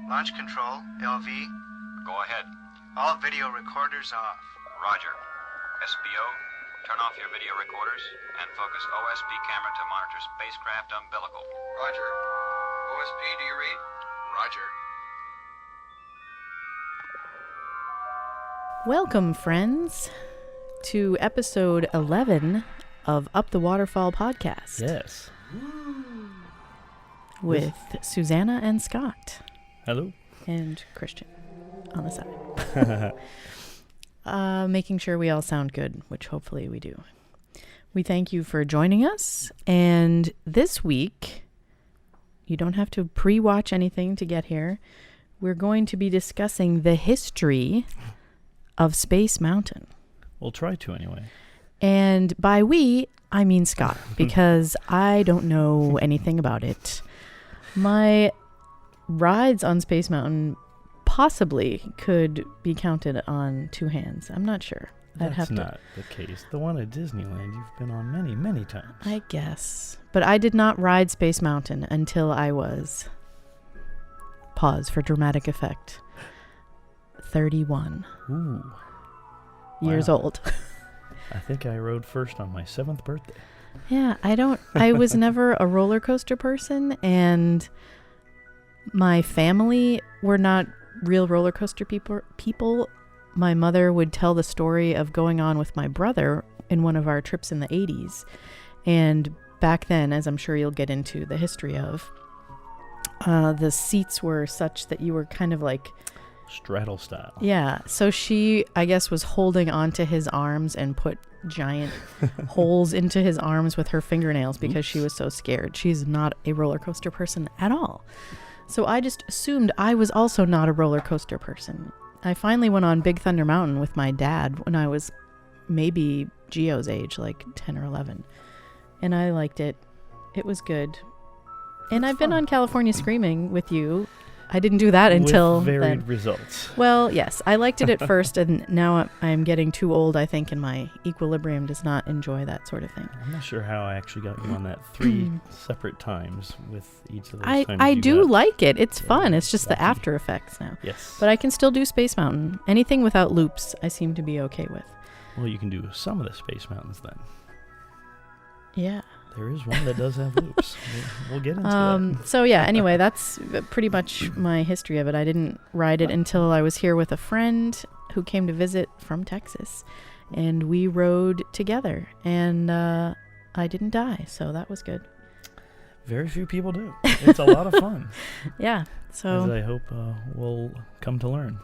Launch control, LV. Go ahead. All video recorders off. Roger. SBO, turn off your video recorders and focus OSP camera to monitor spacecraft umbilical. Roger. OSP, do you read? Roger. Welcome, friends, to episode 11 of Up the Waterfall podcast. Yes. With Zanna and Scott. Hello. And Christian on the side. Making sure we all sound good, which hopefully we do. We thank you for joining us. And this week, you don't have to pre-watch anything to get here. We're going to be discussing the history of Space Mountain. We'll try to anyway. And by we, I mean Scott, because I don't know anything about it. My rides on Space Mountain possibly could be counted on two hands. I'm not sure. That's not the case. The one at Disneyland you've been on many, many times. I guess. But I did not ride Space Mountain until I was, pause for dramatic effect, 31 years old. I think I rode first on my 7th birthday. Yeah, I was never a roller coaster person, and my family were not real roller coaster people. My mother would tell the story of going on with my brother in one of our trips in the 80s. And back then, as I'm sure you'll get into the history of, the seats were such that you were kind of like straddle style. Yeah. So she, I guess, was holding onto his arms and put giant holes into his arms with her fingernails because she was so scared. She's not a roller coaster person at all. So I just assumed I was also not a roller coaster person. I finally went on Big Thunder Mountain with my dad when I was maybe Gio's age, like 10 or 11. And I liked it. It was good. And I've been on California Screaming with you. I didn't do that until with varied then. Results. Well, yes, I liked it at first, and now I'm getting too old, I think, and my equilibrium does not enjoy that sort of thing. I'm not sure how I actually got you on that 3 separate times with each of those times. I do like it. It's fun. It's just the after effects now. Yes. But I can still do Space Mountain. Anything without loops, I seem to be okay with. Well, you can do some of the Space Mountains then. Yeah. There is one that does have loops. We'll get into that. So yeah, anyway, that's pretty much my history of it. I didn't ride it until I was here with a friend who came to visit from Texas, and we rode together, and I didn't die, so that was good. Very few people do. It's a lot of fun. Yeah. So as I hope we'll come to learn.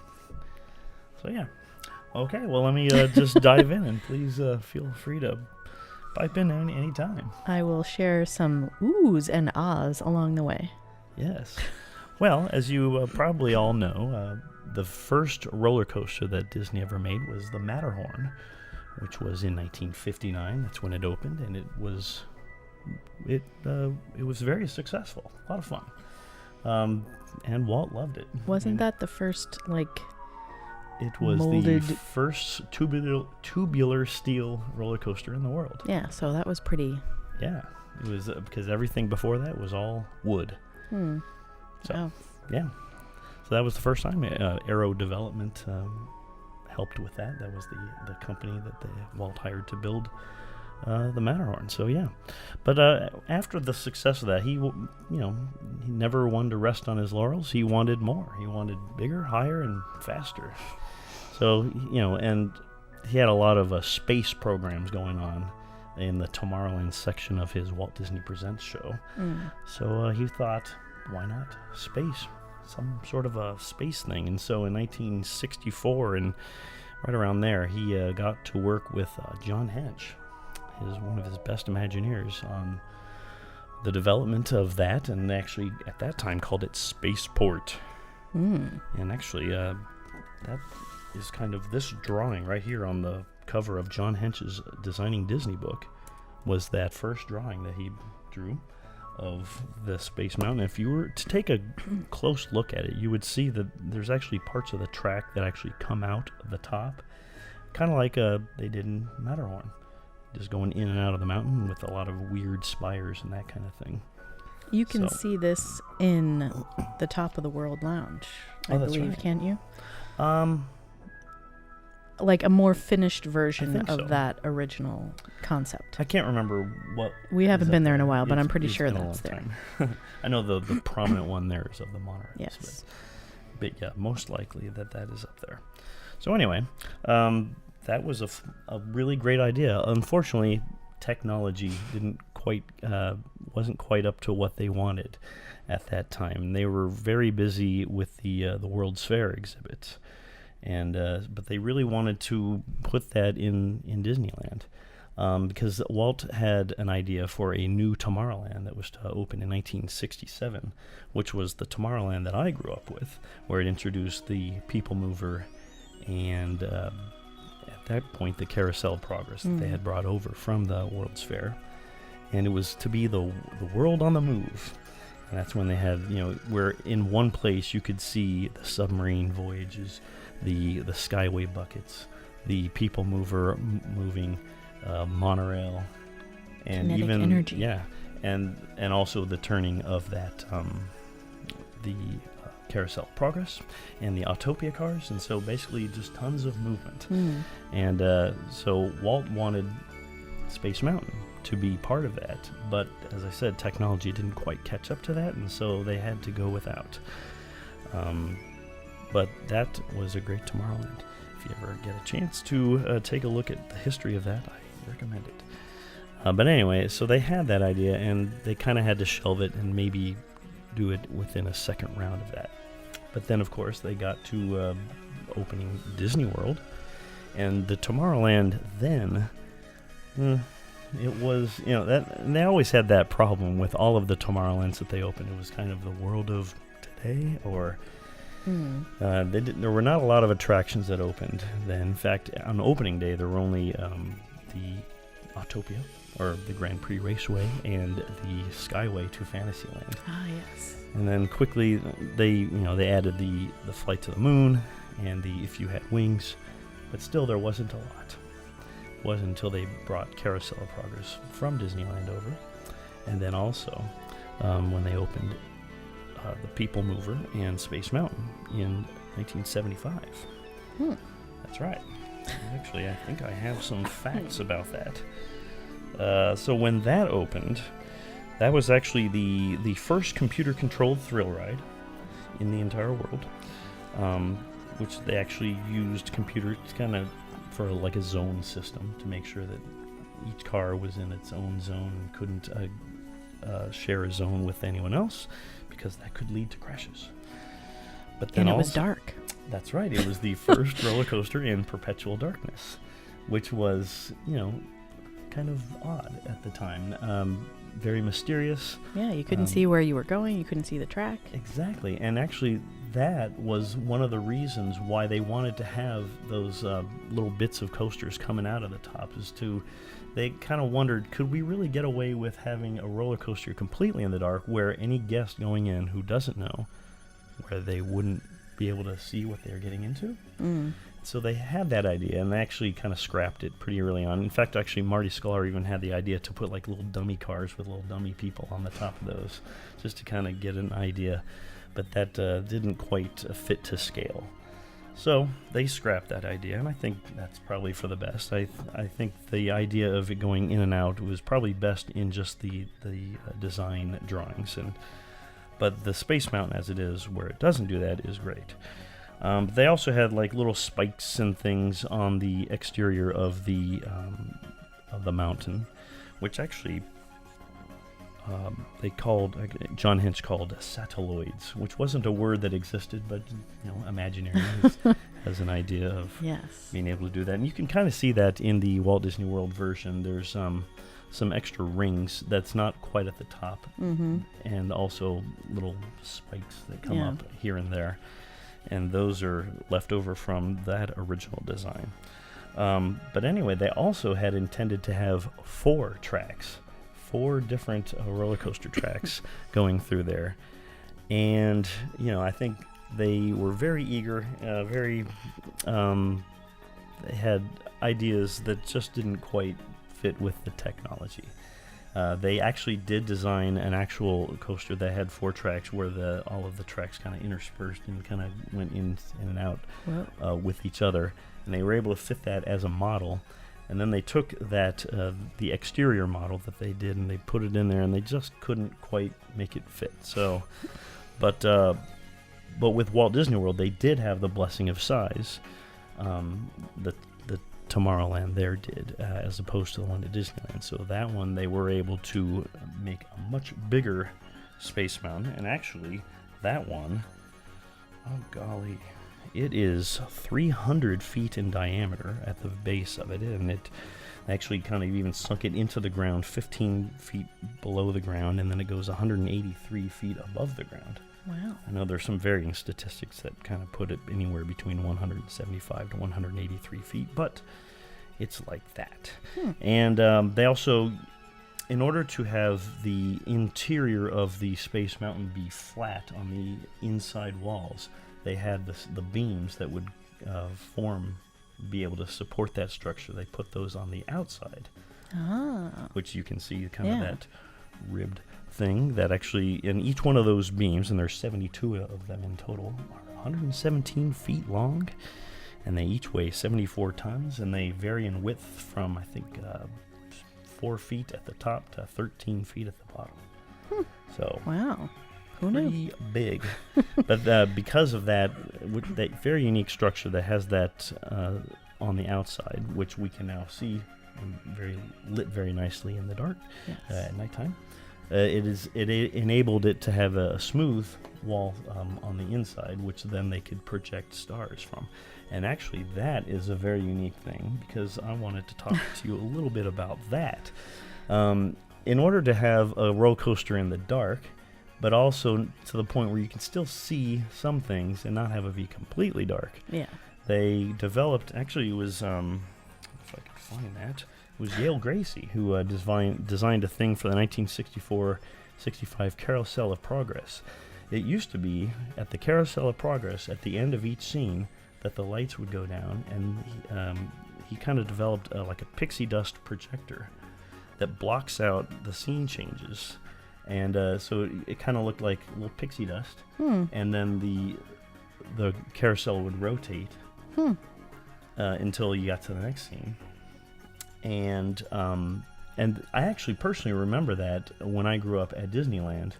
So yeah. Okay, well, let me just dive in, and please feel free to pipe in any time. I will share some oohs and ahs along the way. Yes. Well, as you probably all know, the first roller coaster that Disney ever made was the Matterhorn, which was in 1959. That's when it opened, and it was very successful. A lot of fun. And Walt loved it. Wasn't that the first, it was molded the first tubular steel roller coaster in the world. Yeah, so that was pretty. Yeah, it was because everything before that was all wood. So, yeah. So that was the first time Aero Development helped with that. That was the company that Walt hired to build the Matterhorn. So yeah, but after the success of that, he never wanted to rest on his laurels. He wanted more. He wanted bigger, higher, and faster. So, and he had a lot of space programs going on in the Tomorrowland section of his Walt Disney Presents show. So he thought, why not space? Some sort of a space thing. And so in 1964, and right around there, he got to work with John Hench, one of his best Imagineers, on the development of that, and actually at that time called it Spaceport. And actually, that is kind of this drawing right here on the cover of John Hench's Designing Disney book, was that first drawing that he drew of the Space Mountain. If you were to take a close look at it, you would see that there's actually parts of the track that actually come out of the top, kind of like they did in Matterhorn, just going in and out of the mountain with a lot of weird spires and that kind of thing. You can So- see this in the Top of the World Lounge, I Oh, that's believe, right. can't you? Um, Like a more finished version think of so. that original concept. I can't rember what. We haven't is been up there in a while, but I'm pretty it's sure been a that's long there. time. I know the prominent one there is of the monorails. Yes. But yeah, most likely that is up there. So anyway, that was a really great idea. Unfortunately, technology wasn't quite up to what they wanted at that time. They were very busy with the World's Fair exhibits, and but they really wanted to put that in Disneyland. Because Walt had an idea for a new Tomorrowland that was to open in 1967, which was the Tomorrowland that I grew up with, where it introduced the People Mover and, at that point, the Carousel Progress that they had brought over from the World's Fair. And it was to be the world on the move. And that's when they had, where in one place you could see the submarine voyages, the Skyway buckets, the People Mover moving monorail, and Kinetic even energy. and also the turning of that the Carousel Progress and the Autopia cars, and so basically just tons of movement. And so Walt wanted Space Mountain to be part of that, but as I said, technology didn't quite catch up to that, and so they had to go without. But that was a great Tomorrowland. If you ever get a chance to take a look at the history of that, I recommend it. But anyway, so they had that idea, and they kind of had to shelve it and maybe do it within a second round of that. But then, of course, they got to opening Disney World, and the Tomorrowland then, it was, that and they always had that problem with all of the Tomorrowlands that they opened. It was kind of the world of today, or... there were not a lot of attractions that opened then. In fact, on opening day, there were only the Autopia, or the Grand Prix Raceway, and the Skyway to Fantasyland. Ah, yes. And then quickly, they added the Flight to the Moon and the If You Had Wings, but still there wasn't a lot. It wasn't until they brought Carousel of Progress from Disneyland over, and then also when they opened the People Mover and Space Mountain in 1975. That's right. Actually, I think I have some facts about that. So when that opened, that was actually the first computer-controlled thrill ride in the entire world, which they actually used computers kind of for like a zone system to make sure that each car was in its own zone and couldn't share a zone with anyone else, because that could lead to crashes. But then And it was dark. That's right. It was the first roller coaster in perpetual darkness, which was, kind of odd at the time. Very mysterious. Yeah, you couldn't see where you were going. You couldn't see the track. Exactly. And actually, that was one of the reasons why they wanted to have those little bits of coasters coming out of the top, they kind of wondered, could we really get away with having a roller coaster completely in the dark, where any guest going in who doesn't know, where they wouldn't be able to see what they're getting into? So they had that idea, and they actually kind of scrapped it pretty early on. In fact, actually, Marty Sklar even had the idea to put like little dummy cars with little dummy people on the top of those, just to kind of get an idea. But that didn't quite fit to scale. So they scrapped that idea, and I think that's probably for the best. I think the idea of it going in and out was probably best in just the design drawings, but the Space Mountain as it is, where it doesn't do that, is great. They also had like little spikes and things on the exterior of the mountain, which actually John Hinch called satelloids, which wasn't a word that existed, but imaginary has an idea of being able to do that. And you can kind of see that in the Walt Disney World version. There's some extra rings that's not quite at the top, and also little spikes that come up here and there. And those are left over from that original design. But anyway, they also had intended to have 4 different roller coaster tracks going through there. And, I think they were very eager, they had ideas that just didn't quite fit with the technology. They actually did design an actual coaster that had 4 tracks where all of the tracks kind of interspersed and kind of went in and out with each other. And they were able to fit that as a model. And then they took that, the exterior model that they did, and they put it in there, and they just couldn't quite make it fit. So, but with Walt Disney World, they did have the blessing of size. The Tomorrowland there did, as opposed to the one at Disneyland. So that one, they were able to make a much bigger Space Mountain. And actually, that one, oh golly, it is 300 feet in diameter at the base of it, and it actually kind of even sunk it into the ground 15 feet below the ground, and then it goes 183 feet above the ground. Wow. I know there's some varying statistics that kind of put it anywhere between 175 to 183 feet, but it's like that. And they also, in order to have the interior of the Space Mountain be flat on the inside walls, they had the beams that would be able to support that structure. They put those on the outside, which you can see kind of that ribbed thing that actually, in each one of those beams, and there's 72 of them in total, are 117 feet long, and they each weigh 74 tons, and they vary in width from, I think, 4 feet at the top to 13 feet at the bottom. So wow. Who knew? Pretty big. But because of that very unique structure that has that on the outside, which we can now see lit very nicely in the dark at nighttime, it enabled it to have a smooth wall on the inside, which then they could project stars from. And actually, that is a very unique thing, because I wanted to talk to you a little bit about that. In order to have a roller coaster in the dark, but also to the point where you can still see some things and not have it be completely dark. Yeah. They developed, actually it was, if I can find that, it was Yale Gracie who designed a thing for the 1964-65 Carousel of Progress. It used to be at the Carousel of Progress, at the end of each scene, that the lights would go down, and he kind of developed like a pixie dust projector that blocks out the scene changes. And so it kind of looked like little pixie dust, and then the carousel would rotate until you got to the next scene. And I actually personally remember that when I grew up at Disneyland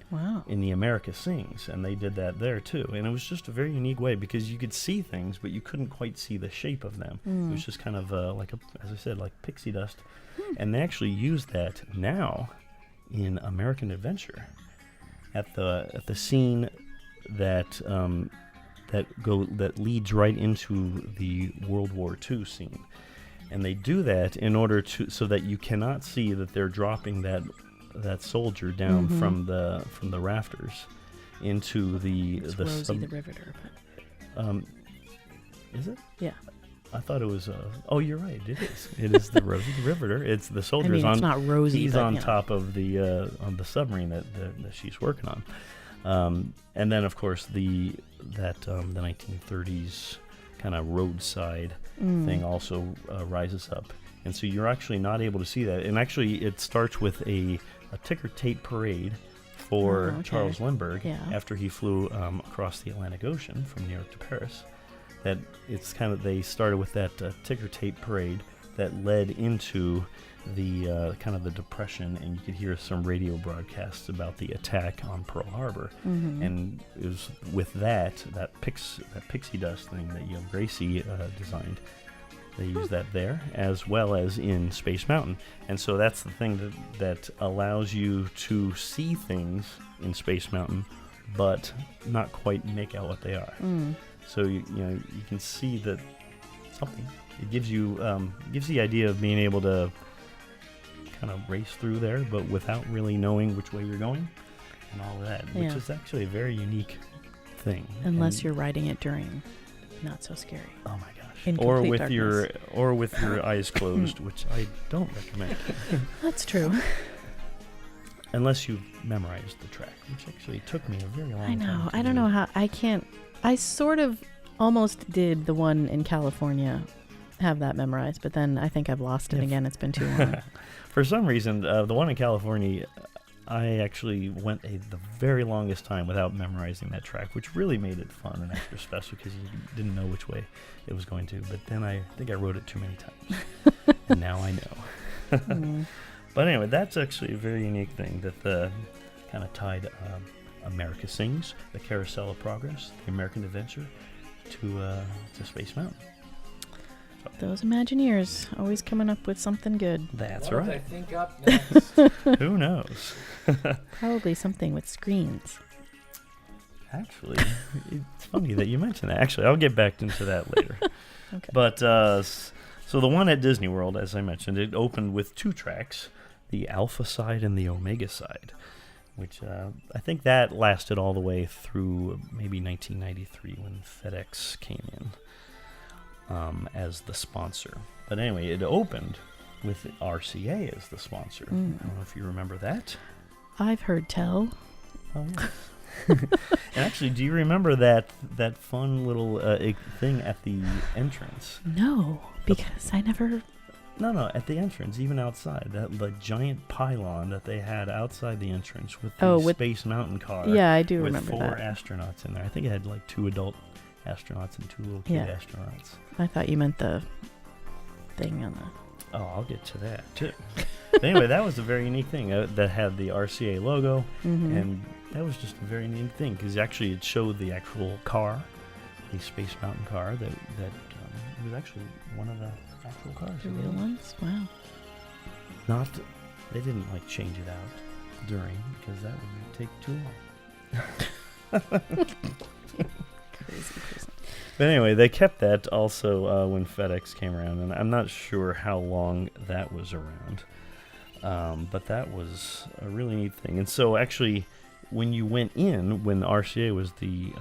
in the America Sings, and they did that there too. And it was just a very unique way, because you could see things, but you couldn't quite see the shape of them. It was just kind of like, as I said, like pixie dust. And they actually use that now in American Adventure at the scene that leads right into the World War II scene. And they do that in order so that you cannot see that they're dropping that soldier down from the rafters into the Rosie the Riveter. Is it? Yeah. I thought it was. Oh, you're right. It is. It is the Rosie the Riveter. It's the soldier. It's not Rosie. He's on top of the submarine that she's working on. And then, of course, the 1930s kind of roadside thing also rises up, and so you're actually not able to see that. And actually, it starts with a ticker tape parade for Charles Lindbergh after he flew across the Atlantic Ocean from New York to Paris. That it's kind of, they started with that ticker tape parade that led into the kind of the Depression, and you could hear some radio broadcasts about the attack on Pearl Harbor. And it was with that pixie dust thing that Yale Gracie designed. They used that there, as well as in Space Mountain. And so that's the thing that allows you to see things in Space Mountain, but not quite make out what they are. So you can see that something. It gives you the idea of being able to kind of race through there, but without really knowing which way you're going and all of that, which is actually a very unique thing. Unless you're riding it during Not So Scary. Oh my gosh! Or with your eyes closed, which I don't recommend. That's true. Unless you've memorized the track, which actually took me a very long time. I know. I don't know how. I sort of almost did the one in California have that memorized, but then I think I've lost it again. It's been too long. For some reason, the one in California, I actually went the very longest time without memorizing that track, which really made it fun and extra special because you didn't know which way it was going to. But then I think I rode it too many times, and now I know. But anyway, that's actually a very unique thing that kind of tied America Sings, the Carousel of Progress, the American Adventure, to Space Mountain. So. Those Imagineers always coming up with something good. That's what right. I think up next. Who knows? Probably something with screens. Actually, it's funny that you mentioned that. Actually, I'll get back into that later. Okay. But so the one at Disney World, as I mentioned, it opened with 2 tracks, the Alpha side and the Omega side, which I think that lasted all the way through maybe 1993 when FedEx came in as the sponsor. But anyway, it opened with RCA as the sponsor. I don't know if you remember that. I've heard tell. Oh, yes. And actually, do you remember that fun little thing at the entrance? No, because I never... No, at the entrance, even outside, the giant pylon that they had outside the entrance with the Space Mountain car. Yeah, I do remember with 4 that. astronauts in there. I think it had like 2 adult astronauts and 2 little kid astronauts. I thought you meant the thing on the... Oh, I'll get to that too. But anyway, that was a very unique thing that had the RCA logo, and that was just a very neat thing because actually it showed the actual car, the Space Mountain car that it was actually one of the actual cars. The real ones? Wow. They didn't like change it out during because that would take too long. Crazy person. But anyway, they kept that also when FedEx came around, and I'm not sure how long that was around. But that was a really neat thing. And so actually, when you went in, when RCA was the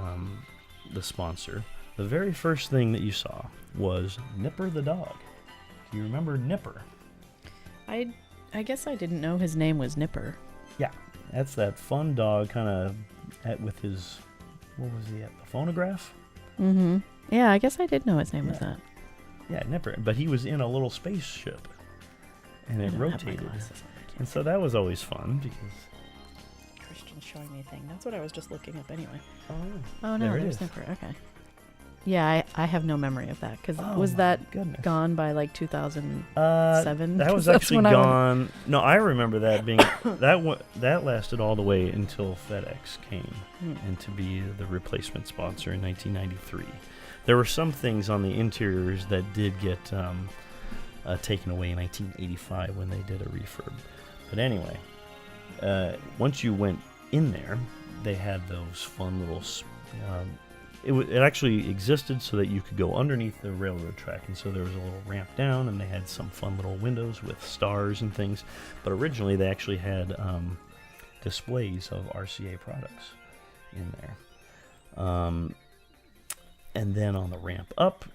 sponsor, the very first thing that you saw was Nipper the dog. Do you remember Nipper? I guess I didn't know his name was Nipper. Yeah, that's that fun dog kind of with his, what was he at, the phonograph? Yeah, I guess I did know his name was that. Yeah, Nipper. But he was in a little spaceship, and it rotated. And so that was always fun because... Christian's showing me a thing. That's what I was just looking up anyway. Oh, no, there's Nipper. Okay. Yeah, I have no memory of that because was that gone by like 2007? That was actually gone. No, I remember that being that lasted all the way until FedEx came and to be the replacement sponsor in 1993. There were some things on the interiors that did get taken away in 1985 when they did a refurb. But anyway, once you went in there, they had those fun little. It actually existed so that you could go underneath the railroad track, and so there was a little ramp down, and they had some fun little windows with stars and things. But originally, they actually had displays of RCA products in there. And then on the ramp up,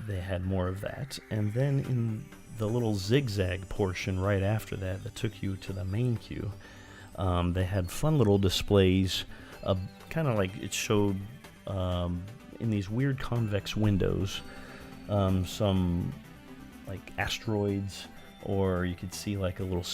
they had more of that. And then in the little zigzag portion right after that took you to the main queue, they had fun little displays, kind of like it showed... in these weird convex windows, some like asteroids, or you could see like a little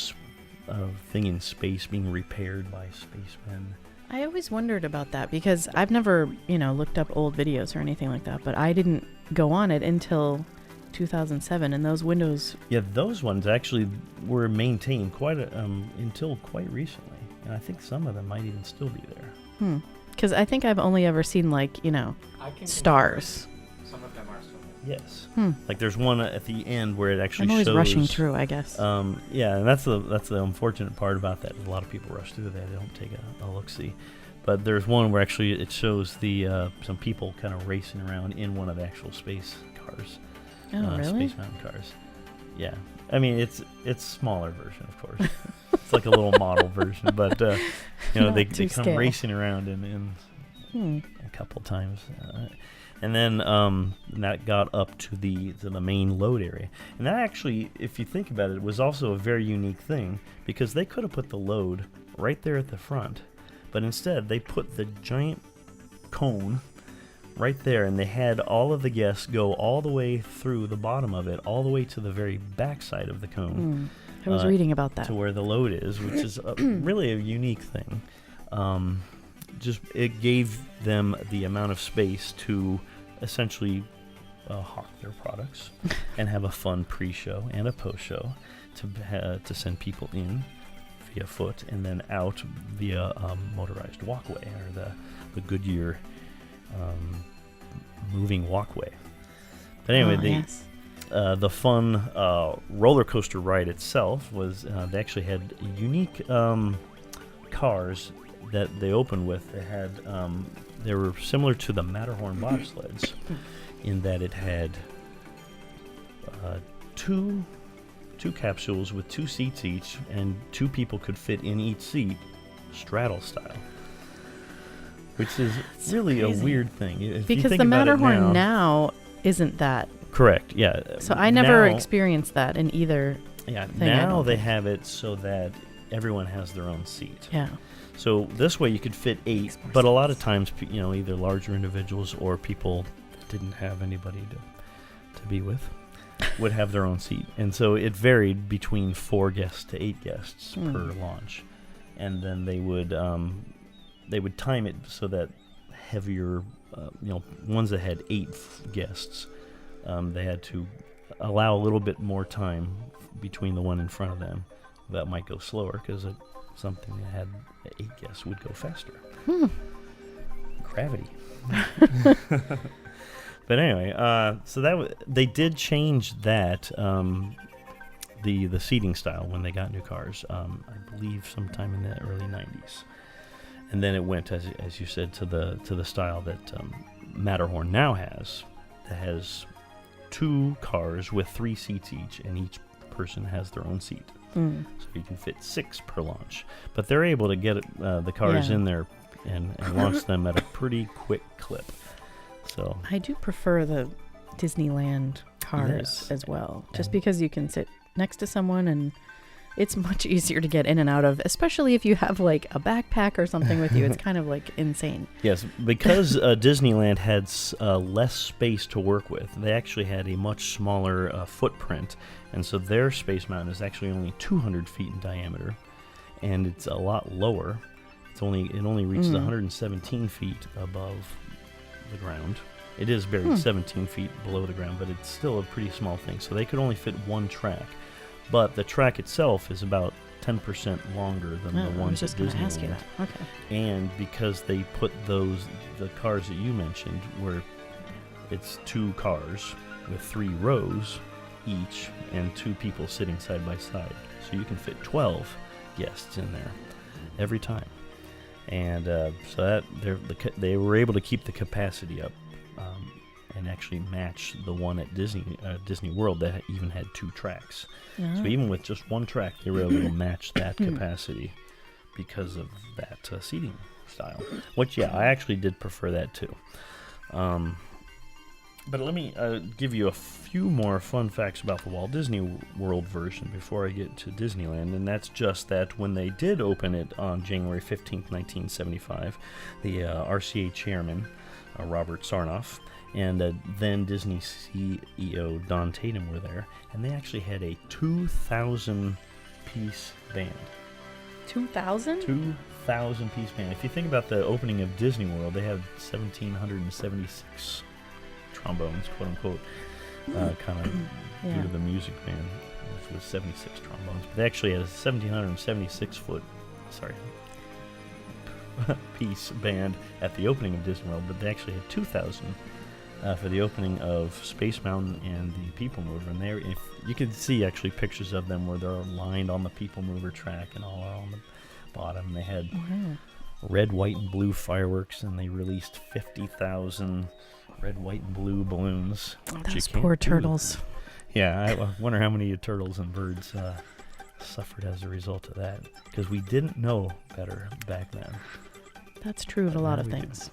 thing in space being repaired by spacemen. I always wondered about that because I've never, looked up old videos or anything like that, but I didn't go on it until 2007, and those windows... Yeah, those ones actually were maintained until quite recently, and I think some of them might even still be there. Because I think I've only ever seen, stars. Some of them are still there. Yes. Like there's one at the end where it actually shows... I'm always shows... rushing through, I guess. Yeah, and that's the unfortunate part about that. A lot of people rush through that. They don't take a look-see. But there's one where actually it shows some people kind of racing around in one of the actual space cars. Oh, really? Space Mountain cars. Yeah. I mean, it's smaller version, of course. It's like a little model version, but they come racing around in a couple times, and then that got up to the main load area, and that actually, if you think about it, was also a very unique thing because they could have put the load right there at the front, but instead they put the giant cone right there, and they had all of the guests go all the way through the bottom of it, all the way to the very back side of the cone. I was reading about that. To where the load is, which is really a unique thing. Just it gave them the amount of space to essentially hawk their products and have a fun pre-show and a post-show to send people in via foot and then out via motorized walkway, or the Goodyear moving walkway. But anyway, the fun roller coaster ride itself was they actually had unique cars that they opened with. They had they were similar to the Matterhorn bobsleds in that it had two capsules with 2 seats each, and 2 people could fit in each seat, straddle style. Which is really a weird thing. If because the Matterhorn now isn't that. Correct, yeah. So I never experienced that in either thing. Now they have it so that everyone has their own seat. Yeah. So this way you could fit 8, but a lot of times, either larger individuals or people that didn't have anybody to be with would have their own seat. And so it varied between 4 guests to 8 guests per launch. And then they would time it so that heavier, ones that had 8 guests, they had to allow a little bit more time between the one in front of them. That might go slower because something that had 8 guests would go faster. Gravity. But anyway, so they did change that the seating style when they got new cars. I believe sometime in the early '90s, and then it went, as you said, to the style that Matterhorn now has. That has 2 cars with 3 seats each, and each person has their own seat. So you can fit 6 per launch. But they're able to get the cars in there and launch them at a pretty quick clip. So I do prefer the Disneyland cars as well, just because you can sit next to someone and it's much easier to get in and out of, especially if you have like a backpack or something with you. It's kind of like insane. Yes, because Disneyland had less space to work with. They actually had a much smaller footprint, and so their Space Mountain is actually only 200 feet in diameter, and it's a lot lower. It only reaches 117 feet above the ground. It is buried 17 feet below the ground, but it's still a pretty small thing. So they could only fit 1 track. But the track itself is about 10% longer than the ones at Disneyland. Okay. And because they put the cars that you mentioned, where it's 2 cars with 3 rows each and 2 people sitting side by side. So you can fit 12 guests in there every time. And so they were able to keep the capacity up and actually match the one at Disney World that even had 2 tracks. So even with just 1 track, they were able to match that capacity because of that seating style. Which, I actually did prefer that too. But let me give you a few more fun facts about the Walt Disney World version before I get to Disneyland, and that's just that when they did open it on January 15th, 1975, the RCA chairman, Robert Sarnoff, and then Disney CEO Don Tatum were there, and they actually had a 2,000-piece band. 2,000? 2,000-piece band. If you think about the opening of Disney World, they had 1,776 trombones, quote-unquote, kind of due to the music band, which was 76 trombones. But they actually had a 1,776-piece band at the opening of Disney World, but they actually had 2,000 for the opening of Space Mountain and the People Mover. And if you can see actually pictures of them where they're lined on the People Mover track and all are on the bottom. They had red, white, and blue fireworks, and they released 50,000 red, white, and blue balloons. Those poor turtles. Yeah, I wonder how many turtles and birds suffered as a result of that, because we didn't know better back then. That's true of a lot of things.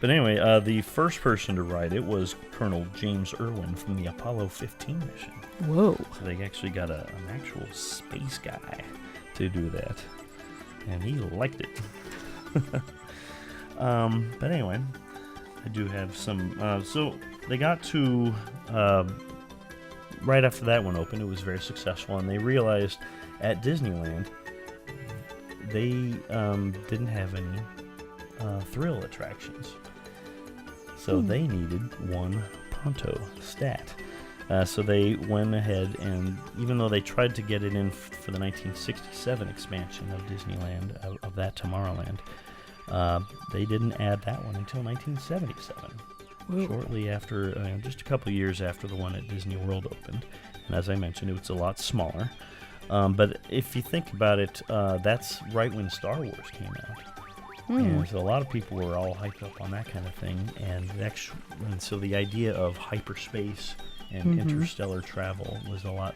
But anyway, the first person to ride it was Colonel James Irwin from the Apollo 15 mission. Whoa. So they actually got an actual space guy to do that, and he liked it. But anyway, I do have some. So they got to right after that one opened. It was very successful, and they realized at Disneyland they didn't have any thrill attractions, so they needed one pronto stat. So they went ahead and, even though they tried to get it in for the 1967 expansion of Disneyland, of that Tomorrowland, they didn't add that one until 1977, shortly after, just a couple years after the one at Disney World opened. And as I mentioned, it was a lot smaller. But if you think about it, that's right when Star Wars came out. And so a lot of people were all hyped up on that kind of thing. And so the idea of hyperspace and interstellar travel was a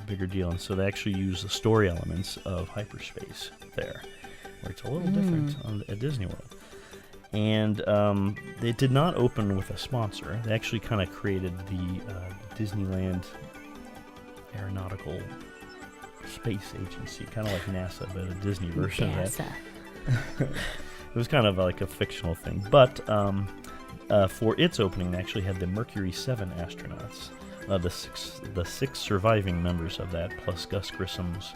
bigger deal. And so they actually used the story elements of hyperspace there, where it's a little different at Disney World. And it did not open with a sponsor. They actually kind of created the Disneyland Aeronautical Space Agency, kind of like NASA, but a Disney version of that. It was kind of like a fictional thing. But for its opening, they actually had the Mercury 7 astronauts. The six surviving members of that, plus Gus Grissom's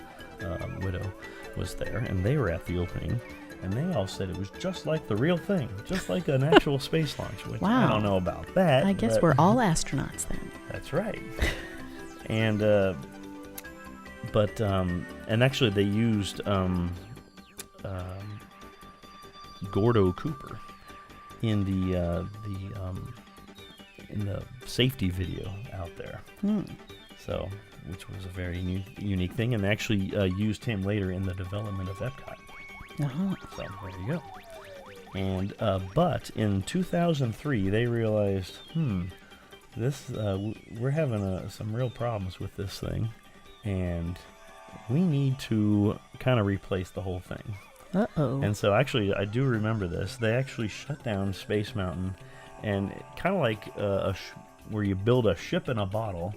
widow, was there, and they were at the opening, and they all said it was just like the real thing, just like an actual space launch, which I don't know about that. I guess we're all astronauts then. That's right. And and actually they used Gordo Cooper in the safety video out there. So, which was a very unique thing, and they actually used him later in the development of Epcot. So there you go. And but in 2003, they realized, this we're having some real problems with this thing, and we need to kind of replace the whole thing. And so actually, I do remember this. They actually shut down Space Mountain, and kind of like where you build a ship in a bottle,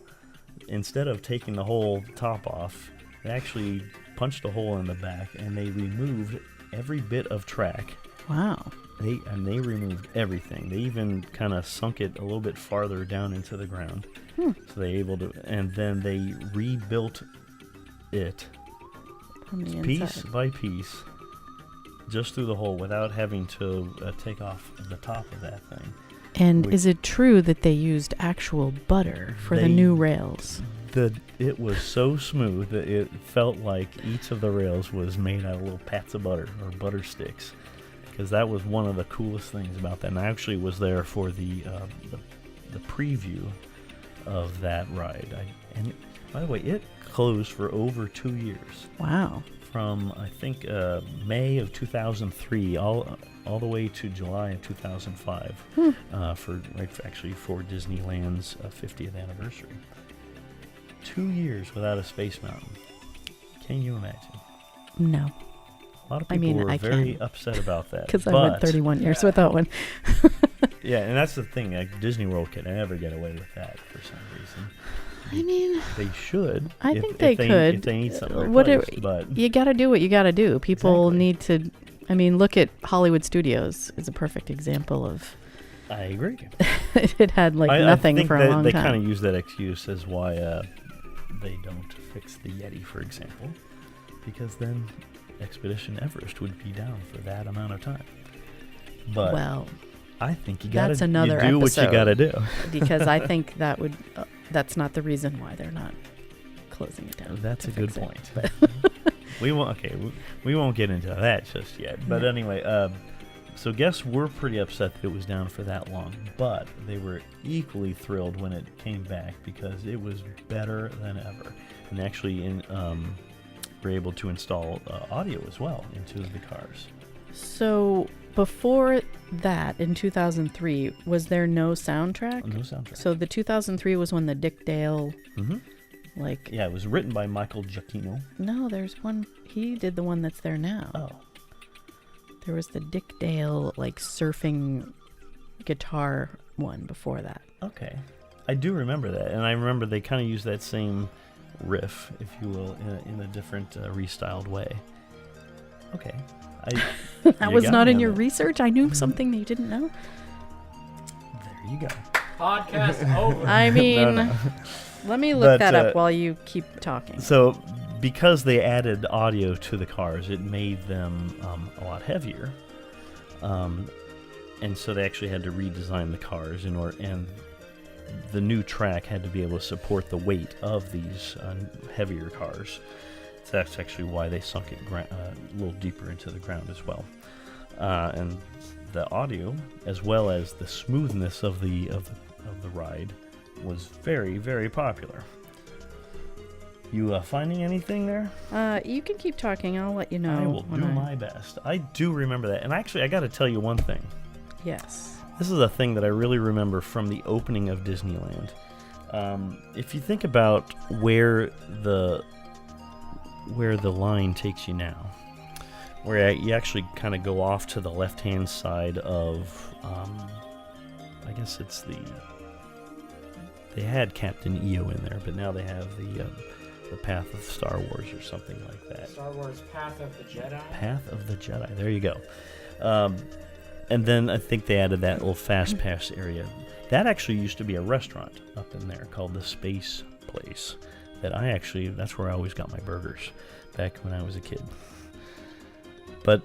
instead of taking the whole top off, they actually punched a hole in the back, and they removed every bit of track. Wow. They removed everything. They even kind of sunk it a little bit farther down into the ground. So they able to, and then they rebuilt it piece by piece, just through the hole, without having to take off the top of that thing. And is it true that they used actual butter for the new rails? It was so smooth that it felt like each of the rails was made out of little pats of butter or butter sticks, because that was one of the coolest things about that. And I actually was there for the preview of that ride. And by the way, it closed for over 2 year. Wow. From I think May of 2003 all the way to July of 2005 for Disneyland's 50th anniversary. 2 years without a Space Mountain. Can you imagine? No. A lot of people were very upset about that. Because I went 31 years without one. Yeah, and that's the thing. Like, Disney World can never get away with that for some reason. I mean, they should. I think they could. If they need something replaced, but you got to do what you got to do. People need to. I mean, look at Hollywood Studios is a perfect example of. I agree. It had nothing for a long time. They kind of use that excuse as why they don't fix the Yeti, for example, because then Expedition Everest would be down for that amount of time. But I think you got to do what you got to do. Because I think that would. That's not the reason why they're not closing it down. That's a good point. We won't get into that just yet. But anyway, so guess we're pretty upset that it was down for that long. But they were equally thrilled when it came back, because it was better than ever. And actually were able to install audio as well into the cars. So before that, in 2003, was there no soundtrack? No soundtrack. So the 2003 was when the Dick Dale, yeah, it was written by Michael Giacchino. No, there's one. He did the one that's there now. Oh. There was the Dick Dale, surfing guitar one before that. Okay. I do remember that. And I remember they kind of used that same riff, if you will, in a different restyled way. Okay. That was not in your research? I knew something that you didn't know? you go. Podcast over. I mean, No. let me look But, that up while you keep talking. So, because they added audio to the cars, it made them a lot heavier. And so they actually had to redesign the cars and the new track had to be able to support the weight of these heavier cars. So that's actually why they sunk it a little deeper into the ground as well. And the audio, as well as the smoothness of the ride, was very, very popular. You finding anything there? You can keep talking. I'll let you know. I will do my best. I do remember that. And actually, I got to tell you one thing. Yes. This is a thing that I really remember from the opening of Disneyland. If you think about where the line takes you now, where you actually kind of go off to the left-hand side of, I guess it's they had Captain EO in there, but now they have the Path of Star Wars or something like that. Star Wars Path of the Jedi. Path of the Jedi. There you go. And then I think they added that little Fast Pass area. That actually used to be a restaurant up in there called the Space Place. That's where I always got my burgers back when I was a kid. But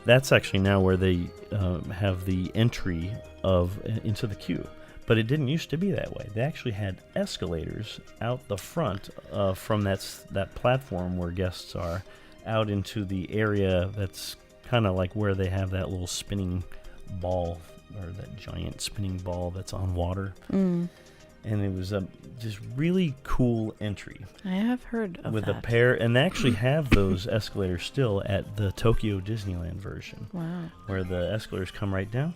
that's actually now where they have the entry into the queue. But it didn't used to be that way. They actually had escalators out the front from that platform where guests are, out into the area that's kind of like where they have that little spinning ball, or that giant spinning ball that's on water. And it was a just really cool entry. I have heard of with that. a pair, and they actually have those escalators still at the Tokyo Disneyland version. Wow. Where the escalators come right down,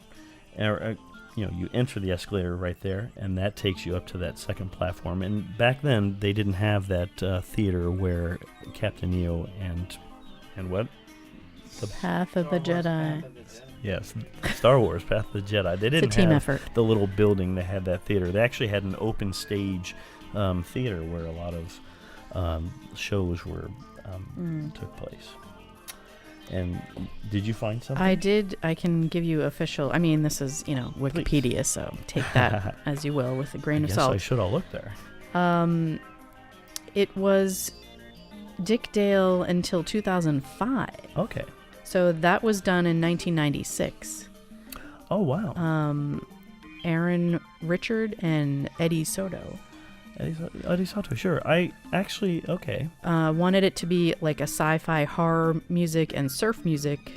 and you enter the escalator right there, and that takes you up to that second platform. And back then, they didn't have that theater where Captain EO and what? The Path of the Jedi. Yes, Star Wars Path of the Jedi. They didn't It's a team have effort. the little building. They had that theater. They actually had an open stage theater where a lot of shows took place. And did you find something? I did. I can give you official. I mean, this is Wikipedia, so take that as you will with a grain of salt. I should all look there. It was Dick Dale until 2005. Okay. So that was done in 1996. Oh wow. Aaron Richard and Eddie Soto. Eddie Soto, sure. I actually, okay. Wanted it to be like a sci-fi horror music and surf music.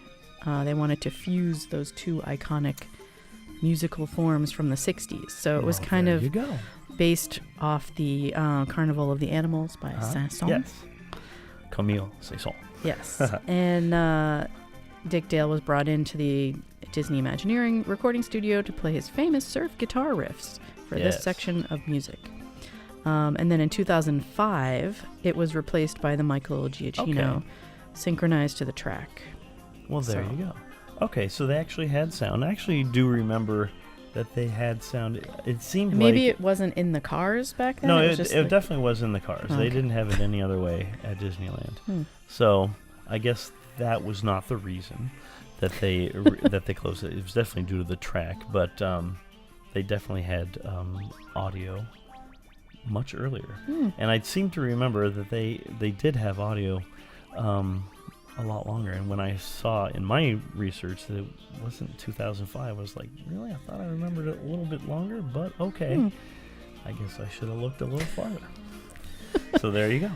They wanted to fuse those two iconic musical forms from the 60s. So it was kind of based off the Carnival of the Animals by Saint-Saëns. Yes. Camille Saint-Saëns. Yes. And Dick Dale was brought into the Disney Imagineering recording studio to play his famous surf guitar riffs for this section of music. And then in 2005, it was replaced by the Michael Giacchino, synchronized to the track. Well, there you go. Okay, so they actually had sound. I actually do remember that they had sound. It seemed maybe it wasn't in the cars back then? No, it definitely was in the cars. They didn't have it any other way at Disneyland. So I guess that was not the reason that they that they closed it. It was definitely due to the track, but they definitely had audio much earlier. And I seem to remember that they did have audio a lot longer. And when I saw in my research that it wasn't 2005, I was like, really? I thought I remembered it a little bit longer, but okay. I guess I should have looked a little farther. So there you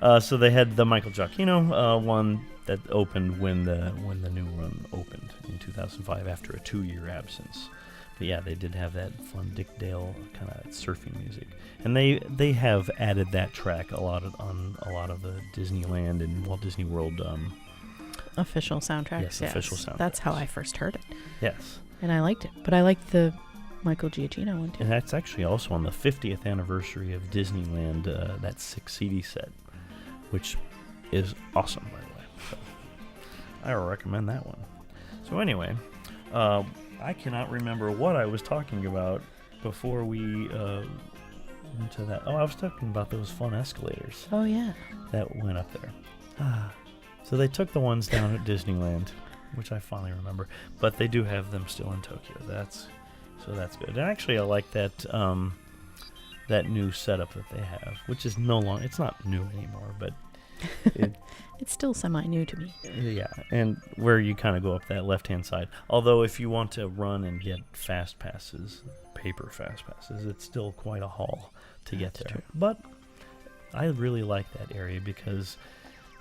go. So they had the Michael Giacchino one that opened when the new run opened in 2005 after a 2-year absence. But yeah, they did have that fun Dick Dale kind of surfing music, and they have added that track on a lot of the Disneyland and Walt Disney World official soundtracks. Yes, official soundtracks. That's how I first heard it. Yes, and I liked it, but I liked the Michael Giacchino one too. And that's actually also on the 50th anniversary of Disneyland, that 6 CD set, which is awesome, by the way. So I recommend that one. So anyway, I cannot remember what I was talking about before we into that. Oh, I was talking about those fun escalators. Oh yeah, that went up there. So they took the ones down at Disneyland, which I finally remember, but they do have them still in Tokyo. That's So that's good. And actually, I like that that new setup that they have, which is no longer, it's not new anymore, but it's still semi-new to me. Yeah, and where you kind of go up that left-hand side. Although if you want to run and get fast passes, paper fast passes, it's still quite a haul to get there. True. But I really like that area because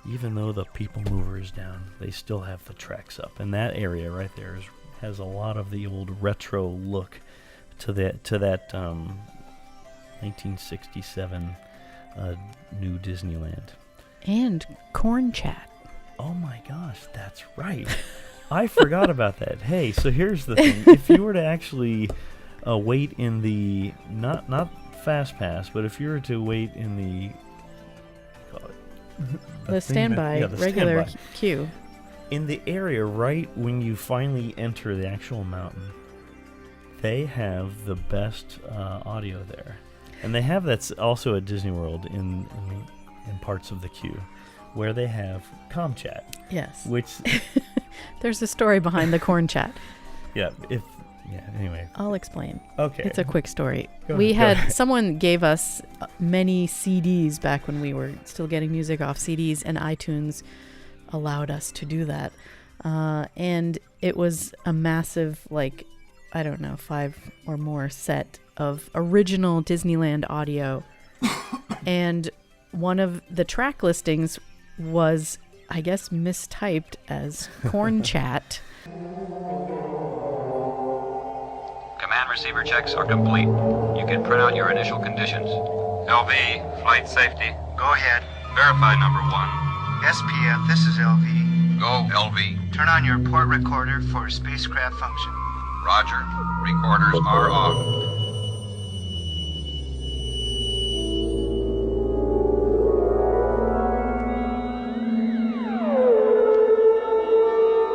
even though the People Mover is down, they still have the tracks up. And that area right there has a lot of the old retro look to that 1967 new Disneyland. And Corn Chat. Oh my gosh, that's right. I forgot about that. Hey, so here's the thing. If you were to actually wait in the, not Fast Pass, but if you were to wait in the standby, regular standby queue. In the area right when you finally enter the actual mountain, they have the best audio there. And they have that's also at Disney World in parts of the queue, where they have ComChat. Yes. Which there's a story behind the Corn Chat. Anyway. I'll explain. Okay. It's a quick story. Go Someone gave us many CDs back when we were still getting music off CDs, and iTunes allowed us to do that. And it was a massive, 5 or more set of original Disneyland audio. And one of the track listings was, I guess, mistyped as Corn Chat. Command receiver checks are complete. You can print out your initial conditions. LV, flight safety. Go ahead. Verify number 1. SPF, this is LV. Go, LV. Turn on your port recorder for spacecraft function. Roger. Recorders are on.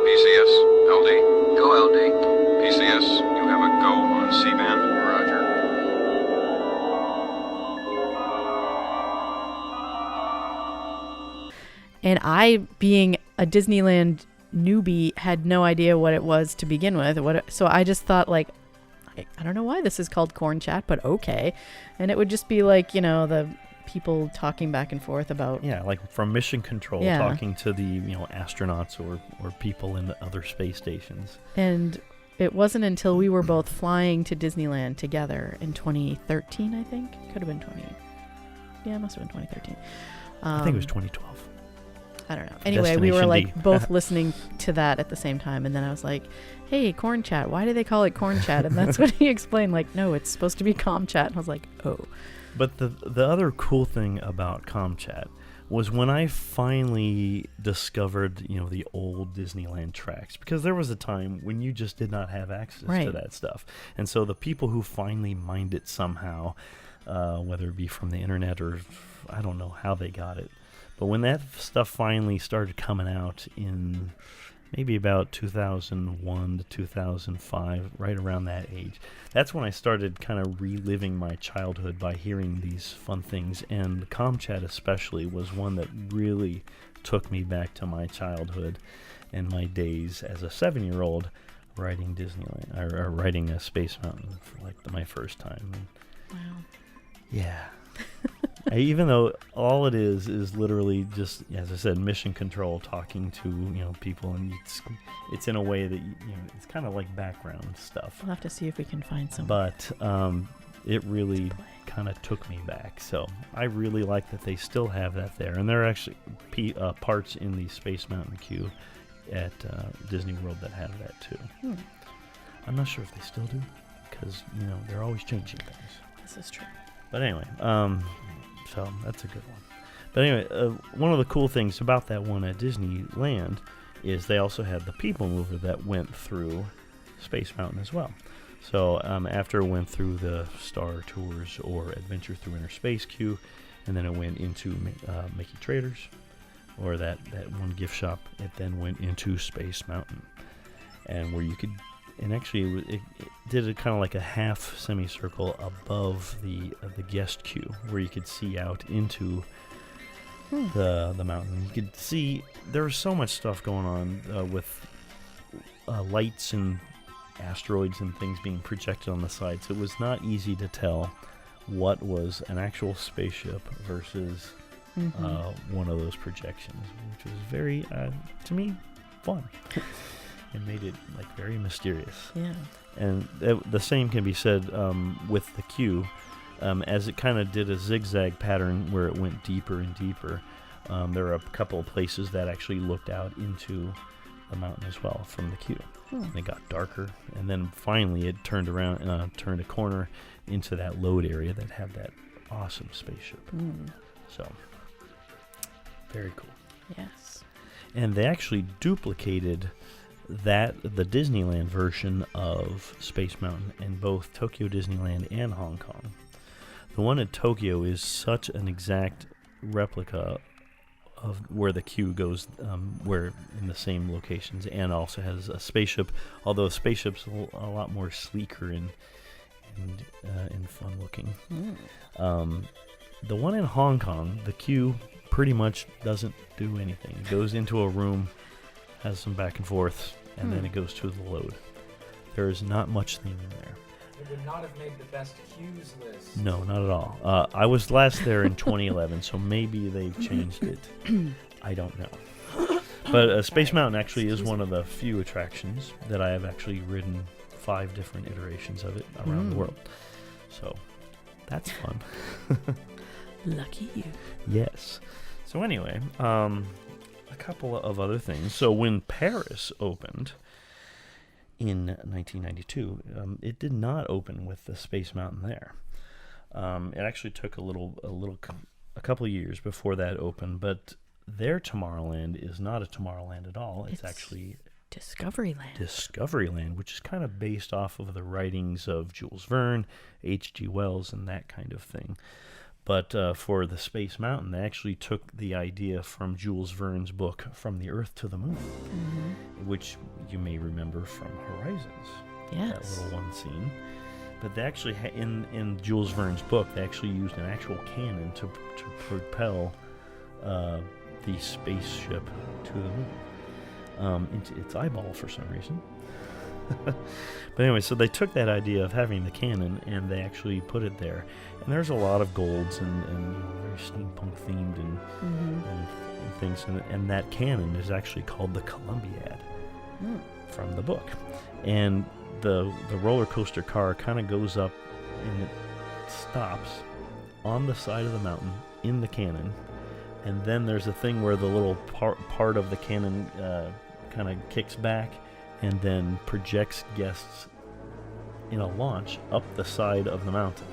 PCS, LD. Go, LD. PCS, you have a go on C-band. Roger. And I, being a Disneyland newbie, had no idea what it was to begin with. So I just thought, I don't know why this is called Corn Chat, but okay. And it would just be the people talking back and forth about... Yeah, like from Mission Control, talking to the astronauts or people in the other space stations. And it wasn't until we were both flying to Disneyland together in 2013, I think. Could have been 20... Yeah, it must have been 2013. I think it was 2012. I don't know. Anyway, we were both listening to that at the same time, and then I was like, hey, Corn Chat, why do they call it Corn Chat? And that's what he explained, no, it's supposed to be ComChat. And I was like, oh. But the other cool thing about ComChat was when I finally discovered, the old Disneyland tracks, because there was a time when you just did not have access to that stuff. And so the people who finally mined it somehow, whether it be from the internet or I don't know how they got it, but when that stuff finally started coming out in maybe about 2001 to 2005, right around that age, that's when I started kind of reliving my childhood by hearing these fun things. And ComChat especially was one that really took me back to my childhood and my days as a 7-year-old riding Disneyland, or riding a Space Mountain for my first time. And wow. Yeah. Even though all it is literally just, as I said, Mission Control talking to people, and it's in a way that it's kind of like background stuff. We'll have to see if we can find some. But it really kind of took me back. So I really like that they still have that there, and there are actually parts in the Space Mountain queue at Disney World that have that too. I'm not sure if they still do, because they're always changing things. This is true. But anyway, so that's a good one. But anyway, one of the cool things about that one at Disneyland is they also had the People Mover that went through Space Mountain as well. So after it went through the Star Tours or Adventure Through Inner Space queue, and then it went into Mickey Traders, or that one gift shop, it then went into Space Mountain, and where you could... And actually, it did a kind of like a half semicircle above the guest queue, where you could see out into the mountain. You could see there was so much stuff going on with lights and asteroids and things being projected on the sides. It was not easy to tell what was an actual spaceship versus one of those projections, which was very, to me, fun. It made it like very mysterious. Yeah. And the same can be said with the queue, as it kind of did a zigzag pattern where it went deeper and deeper. There are a couple of places that actually looked out into the mountain as well from the queue. And it got darker, and then finally it turned around, turned a corner into that load area that had that awesome spaceship. So, very cool. Yes. And they actually duplicated the Disneyland version of Space Mountain in both Tokyo Disneyland and Hong Kong. The one in Tokyo is such an exact replica of where the queue goes, where in the same locations, and also has a spaceship, although the spaceship's a lot more sleeker and fun looking. The one in Hong Kong, the queue pretty much doesn't do anything. It goes into a room, has some back and forth, and then it goes to the load. There is not much theme in there. It would not have made the best queues list. No, not at all. I was last there in 2011, so maybe they've changed it. I don't know. But Space Mountain actually is one of the few attractions that I have actually ridden 5 different iterations of it around the world. So that's fun. Lucky you. Yes. So anyway, a couple of other things. So when Paris opened in 1992, it did not open with the Space Mountain there. It actually took a couple of years before that opened, but their Tomorrowland is not a Tomorrowland at all. It's actually Discoveryland, which is kind of based off of the writings of Jules Verne, H.G. Wells, and that kind of thing. But for the Space Mountain, they actually took the idea from Jules Verne's book, From the Earth to the Moon, which you may remember from Horizons. Yes. That little one scene. But they actually, in Jules Verne's book, they actually used an actual cannon to propel the spaceship to the moon into its eyeball for some reason. But anyway, so they took that idea of having the cannon and they actually put it there. And there's a lot of golds and very steampunk themed and things. And that cannon is actually called the Columbiad from the book. And the roller coaster car kind of goes up and it stops on the side of the mountain in the cannon. And then there's a thing where the little part of the cannon kind of kicks back and then projects guests in a launch up the side of the mountain.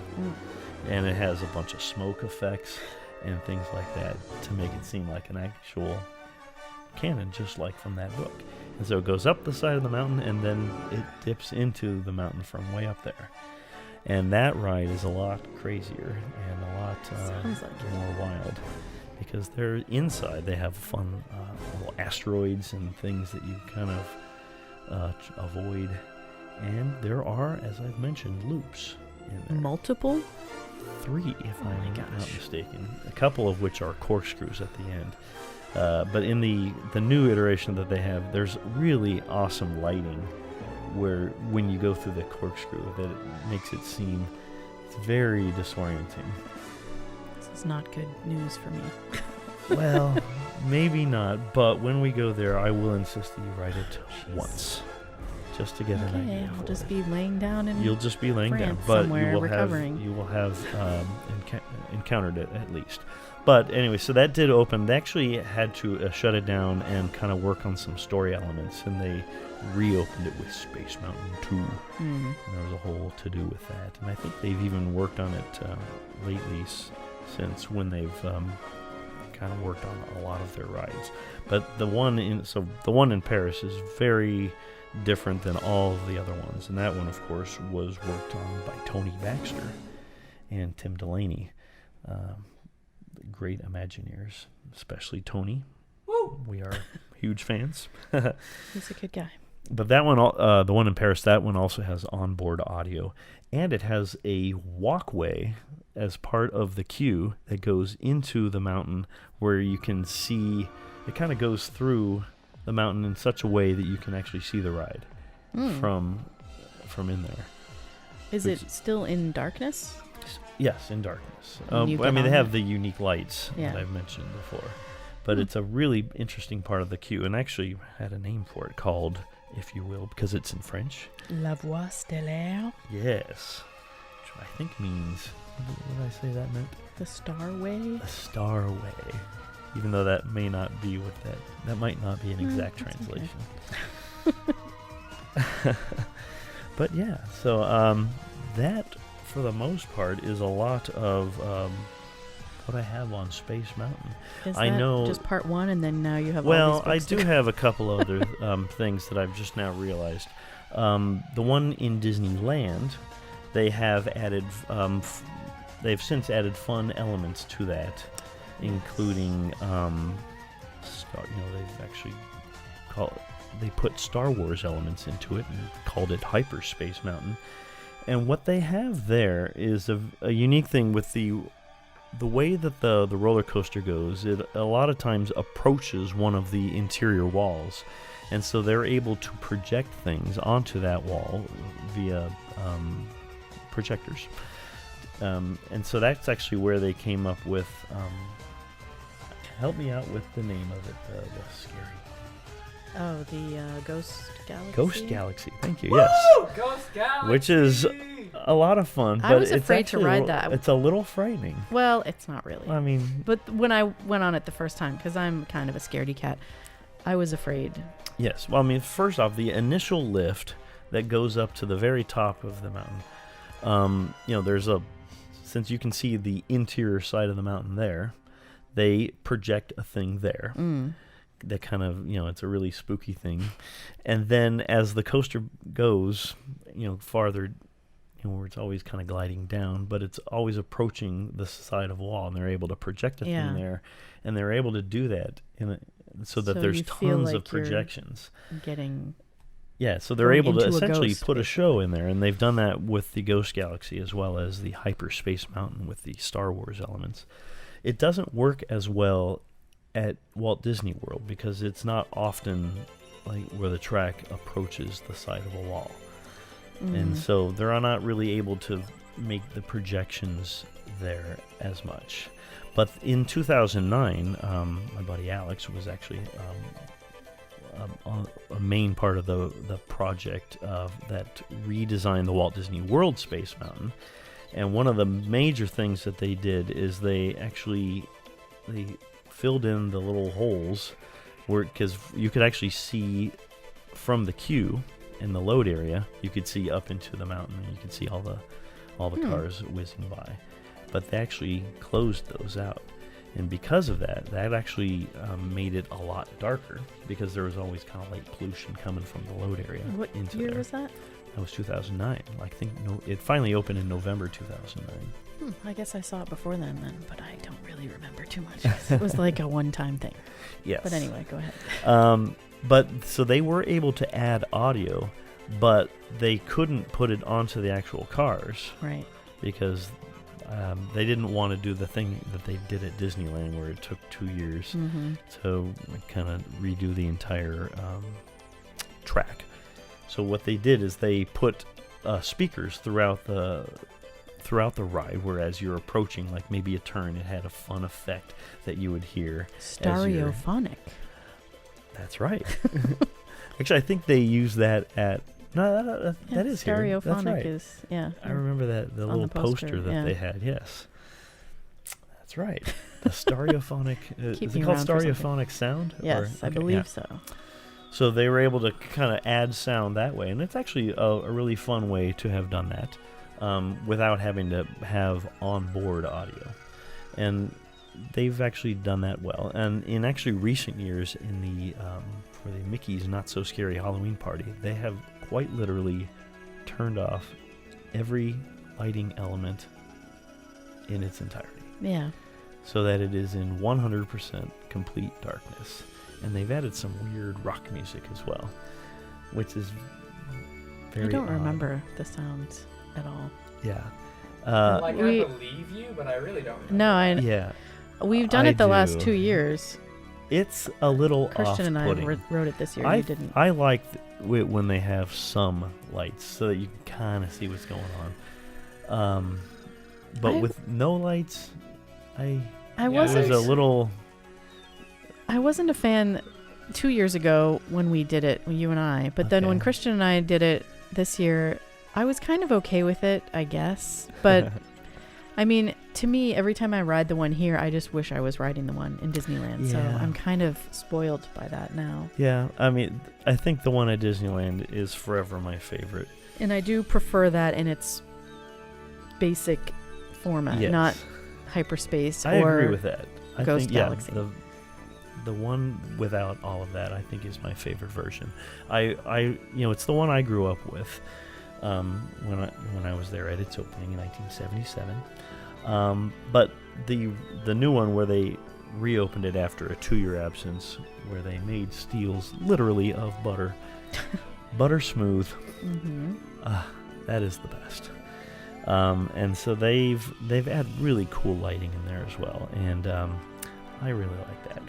And it has a bunch of smoke effects and things like that to make it seem like an actual cannon, just like from that book. And so it goes up the side of the mountain and then it dips into the mountain from way up there. And that ride is a lot crazier and a lot more wild, because they're inside. They have fun little asteroids and things that you kind of avoid. And there are, as I've mentioned, loops in there. Multiple? 3, if I'm not mistaken. A couple of which are corkscrews at the end. But in the new iteration that they have, there's really awesome lighting where when you go through the corkscrew, that it makes it seem very disorienting. This is not good news for me. Well, maybe not, but when we go there, I will insist that you ride it once, just to get an idea. Okay, I'll just be laying down in You'll just be laying down, France but somewhere you will have encountered it at least. But anyway, so that did open. They actually had to shut it down and kind of work on some story elements, and they reopened it with Space Mountain 2. And there was a whole to-do with that. And I think they've even worked on it lately since when they've kind of worked on a lot of their rides. But the one in Paris is very different than all of the other ones. And that one, of course, was worked on by Tony Baxter and Tim Delaney. Great Imagineers, especially Tony. Woo! We are huge fans. He's a good guy. But that one, the one in Paris, that one also has onboard audio, and it has a walkway as part of the queue that goes into the mountain, where you can see it kind of goes through the mountain in such a way that you can actually see the ride from from in there. Is it still in darkness? Yes, in darkness. When you get they on have it. the unique lights Yeah. that I've mentioned before. But it's a really interesting part of the queue, and actually had a name for it called, if you will, because it's in French. La Voie Stellaire. Yes. Which I think means, what did I say that meant? The Starway. A starway. Even though that may not be what that might not be an exact that's translation. But yeah, so that for the most part is a lot of what I have on Space Mountain. Is I that know just part one, and then now you have all Well, these I books to do go? have a couple other things that I've just now realized. The one in Disneyland, they have added, they've since added fun elements to that, including, they've actually they put Star Wars elements into it and called it Hyperspace Mountain. And what they have there is a unique thing with the way that the roller coaster goes. It a lot of times approaches one of the interior walls, and so they're able to project things onto that wall via projectors. And so that's actually where they came up with. Help me out with the name of it. The scary Oh, the Ghost Galaxy. Ghost Galaxy. Thank you. Yes. Woo! Ghost Galaxy! Which is a lot of fun. I But was it's afraid to actually ride that. It's a little frightening. Well, it's not really. I mean, But when I went on it the first time, because I'm kind of a scaredy cat, I was afraid. yes. Well, I mean, first off, the initial lift that goes up to the very top of the mountain. Since you can see the interior side of the mountain there, they project a thing there. That kind of, it's a really spooky thing. And then as the coaster goes, farther, where it's always kind of gliding down, but it's always approaching the side of a wall, and they're able to project a thing there, and they're able to do that so that So there's you feel tons like of projections. Getting. Yeah, so they're going able to into a essentially ghost, put a basically. show in there, and they've done that with the Ghost Galaxy as well as the Hyperspace Mountain with the Star Wars elements. It doesn't work as well at Walt Disney World because it's not often like where the track approaches the side of a wall. And so they're not really able to make the projections there as much. But in 2009, my buddy Alex was actually a main part of the project that redesigned the Walt Disney World Space Mountain. And one of the major things that they did is they filled in the little holes because you could actually see from the queue in the load area, you could see up into the mountain, and you could see all the cars whizzing by. But they actually closed those out. And because of that actually made it a lot darker because there was always kind of light pollution coming from the load area. What into year there. was that? That was 2009. I think it finally opened in November 2009. I guess I saw it before then, but I don't really remember too much. It was like a one-time thing. Yes. But anyway, go ahead. But so they were able to add audio, but they couldn't put it onto the actual cars Right. because they didn't want to do the thing that they did at Disneyland where it took 2 years to kind of redo the entire track. So what they did is they put speakers throughout the ride, whereas you're approaching like maybe a turn, it had a fun effect that you would hear. Stereophonic. That's right. Actually, I think they use that at that is here. stereophonic That's right. is yeah. I remember that the on little the poster, that yeah. they had. Yes, that's right. The stereophonic. Keep Is me it called around for something. stereophonic sound? Yes, I Okay, believe yeah. so. So they were able to kind of add sound that way, and it's actually a really fun way to have done that without having to have onboard audio. And they've actually done that well. And in actually recent years, in the for the Mickey's Not So Scary Halloween Party, they have quite literally turned off every lighting element in its entirety, Yeah. so that it is in 100% complete darkness. And they've added some weird rock music as well, which is very I don't odd. remember the sounds at all. Yeah. I we- believe you, but I really don't remember. No, Yeah. we've done I it the last do. 2 years, It's a little Christian and I off-putting. wrote it this year. I You didn't. I like when they have some lights so that you can kind of see what's going on. But with no lights, I it wasn't. was a little. I wasn't a fan 2 years ago when we did it, you and I. But then when Okay. Christian and I did it this year, I was kind of okay with it, I guess. But I mean, to me, every time I ride the one here, I just wish I was riding the one in Disneyland. So Yeah. I'm kind of spoiled by that now. Yeah, I mean, I think the one at Disneyland is forever my favorite. And I do prefer that in its basic format, Yes. not hyperspace I or agree with that. I Ghost think, Galaxy. Yeah, the one without all of that, I think, is my favorite version. It's the one I grew up with when I was there at its opening in 1977. But the new one where they reopened it after a 2-year absence, where they made steels literally of butter, butter smooth. Mm-hmm. That is the best. And so they've had really cool lighting in there as well, and I really like that.